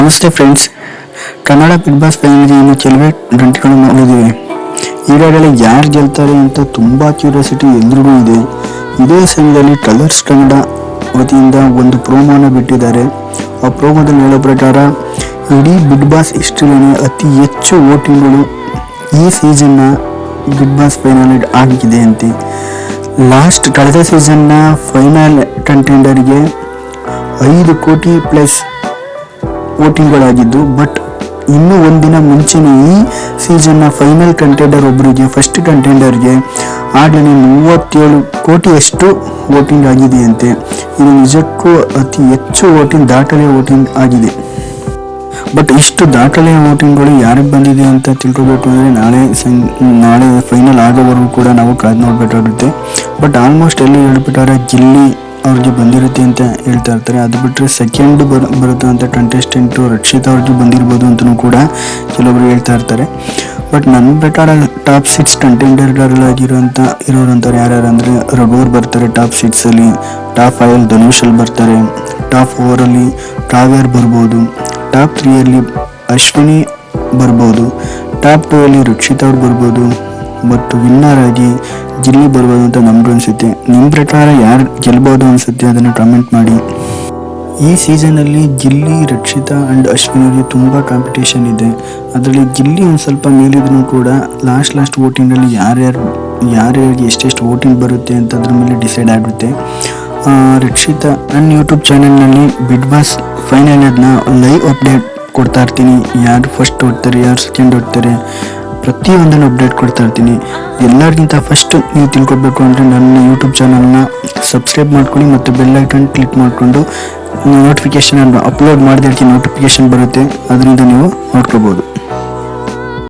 ನಮಸ್ತೆ friends, Kannada big boss ಫೈನಲ್ಗೆ ಇನ್ನು ಕೆಲವೇ ಗಂಟೆಗಳನ್ನು ಉಳಿದಿವೆ. ಈಗಾಗಲೇ ಯಾರು ಗೆಲ್ತಾರೆ ಅಂತ ತುಂಬ ಕ್ಯೂರಿಯಾಸಿಟಿ ಎಲ್ರಿಗೂ ಇದೆ. ಇದೇ ಸಮಯದಲ್ಲಿ ಕಲರ್ಸ್ ಕನ್ನಡ ವತಿಯಿಂದ ಒಂದು ಪ್ರೋಮೋನ ಬಿಟ್ಟಿದ್ದಾರೆ. ಆ ಪ್ರೋಮೋದಲ್ಲಿ ಹೇಳೋ ಪ್ರಕಾರ ಇಡೀ ಬಿಗ್ ಬಾಸ್ ಹಿಸ್ಟ್ರಿಯಲ್ಲಿ ಅತಿ ಹೆಚ್ಚು ವೋಟಿಂಗ್ಗಳು ಈ ಸೀಸನ್ನ ಬಿಗ್ ಬಾಸ್ ಫೈನಲ್ ಆಗಿದೆ ಅಂತೆ. ಕಳೆದ ಸೀಸನ್ನ ಫೈನಲ್ ಕಂಟೆಂಡರ್ಗೆ 5 ಕೋಟಿ ಪ್ಲಸ್ ವೋಟಿಂಗ್ಗಳಾಗಿದ್ದು, ಬಟ್ ಇನ್ನೂ ಒಂದಿನ ಮುಂಚೆನೇ ಈ ಸೀಸನ್ನ ಫೈನಲ್ ಕಂಟೆಂಡರ್ ಒಬ್ಬರಿಗೆ, ಫಸ್ಟ್ ಕಂಟೆಂಡರ್ಗೆ ಆಗಲೇ 37 ಕೋಟಿಯಷ್ಟು ವೋಟಿಂಗ್ ಆಗಿದೆಯಂತೆ. ಇದು ನಿಜಕ್ಕೂ ಅತಿ ಹೆಚ್ಚು ವೋಟಿಂಗ್, ದಾಖಲೆಯ ವೋಟಿಂಗ್ ಆಗಿದೆ. ಬಟ್ ಇಷ್ಟು ದಾಖಲೆಯ ವೋಟಿಂಗ್ಗಳು ಯಾರಿಗೆ ಬಂದಿದೆ ಅಂತ ತಿಳ್ಕೊಬೇಕು ಅಂದರೆ ನಾಳೆ ಫೈನಲ್ ಆಗೋವರೆಗೂ ಕೂಡ ನಾವು ಕಾದು ನೋಡಬೇಕಾಗುತ್ತೆ. ಬಟ್ ಆಲ್ಮೋಸ್ಟ್ ಎಲ್ಲಿ ಹೇಳ್ಬಿಟ್ಟಾರೆ, ಗಿಲ್ಲಿ ಅವ್ರಿಗೆ ಬಂದಿರುತ್ತೆ ಅಂತ ಹೇಳ್ತಾ ಇರ್ತಾರೆ. ಅದು ಬಿಟ್ಟರೆ ಸೆಕೆಂಡ್ ಬರುತ್ತೆ ಅಂತ ಕಂಟೆಸ್ಟೆಂಟು ರಕ್ಷಿತಾ ಅವ್ರಿಗೆ ಬಂದಿರ್ಬೋದು ಅಂತಲೂ ಕೂಡ ಕೆಲವೊಬ್ರು ಹೇಳ್ತಾ ಇರ್ತಾರೆ. ಬಟ್ ನನ್ನ ಪ್ರಕಾರ ಟಾಪ್ 6 ಇರೋರಂಥವ್ರು ಯಾರ್ಯಾರು ಅಂದರೆ ರಘುವರ್ ಬರ್ತಾರೆ ಟಾಪ್ 6ಅಲ್ಲಿ, ಟಾಪ್ 5 ಧನುಷಲ್ಲಿ ಬರ್ತಾರೆ, ಟಾಪ್ 4ಅಲ್ಲಿ ಕಾವ್ಯರ್ ಬರ್ಬೋದು, ಟಾಪ್ 3ಅಲ್ಲಿ ಅಶ್ವಿನಿ ಬರ್ಬೋದು, ಟಾಪ್ 2ಅಲ್ಲಿ ರಕ್ಷಿತಾ ಅವ್ರು ಬರ್ಬೋದು, ಮತ್ತು ವಿನ್ನರ್ ಆಗಿ ಗಿಲ್ಲಿ ಬರ್ಬೋದು ಅಂತ ನಮ್ಗೆ ಅನಿಸುತ್ತೆ. ನಿಮ್ಮ ಪ್ರಕಾರ ಯಾರು ಗೆಲ್ಬೋದು ಅನಿಸುತ್ತೆ ಅದನ್ನು ಕಮೆಂಟ್ ಮಾಡಿ. ಈ ಸೀಸನಲ್ಲಿ ಗಿಲ್ಲಿ, ರಕ್ಷಿತಾ ಆ್ಯಂಡ್ ಅಶ್ವಿನಿಗೆ ತುಂಬ ಕಾಂಪಿಟೇಷನ್ ಇದೆ. ಅದರಲ್ಲಿ ಗಿಲ್ಲಿ ಒಂದು ಸ್ವಲ್ಪ ಮೇಲಿದ್ರೂ ಕೂಡ ಲಾಸ್ಟ್ ವೋಟಿಂಗಲ್ಲಿ ಯಾರ್ಯಾರಿಗೆ ಎಷ್ಟೆಷ್ಟು ವೋಟಿಂಗ್ ಬರುತ್ತೆ ಅಂತ ಅದ್ರ ಮೇಲೆ ಡಿಸೈಡ್ ಆಗುತ್ತೆ. ರಕ್ಷಿತಾ ನನ್ನ ಯೂಟ್ಯೂಬ್ ಚಾನಲ್ನಲ್ಲಿ ಬಿಗ್ ಬಾಸ್ ಫೈನಲ್ ಅದನ್ನ ಲೈವ್ ಅಪ್ಡೇಟ್ ಕೊಡ್ತಾ ಇರ್ತೀನಿ. ಯಾರು ಫಸ್ಟ್ ಓಡ್ತಾರೆ, ಯಾರು ಸೆಕೆಂಡ್ ಓಡ್ತಾರೆ, ಪ್ರತಿಯೊಂದನ್ನು ಅಪ್ಡೇಟ್ ಕೊಡ್ತಾ ಇರ್ತೀನಿ. ಎಲ್ಲರಿಗಿಂತ ಫಸ್ಟ್ ನೀವು ತಿಳ್ಕೊಬೇಕು ಅಂದರೆ ನನ್ನ ಯೂಟ್ಯೂಬ್ ಚಾನಲ್ನ ಸಬ್ಸ್ಕ್ರೈಬ್ ಮಾಡ್ಕೊಳ್ಳಿ ಮತ್ತು ಬೆಲ್ ಐಕನ್ ಕ್ಲಿಕ್ ಮಾಡಿಕೊಂಡು ನೋಟಿಫಿಕೇಷನ್ ಅಪ್ಲೋಡ್ ಮಾಡಿದ ನೋಟಿಫಿಕೇಷನ್ ಬರುತ್ತೆ, ಅದರಿಂದ ನೀವು ನೋಡ್ಕೋಬೋದು.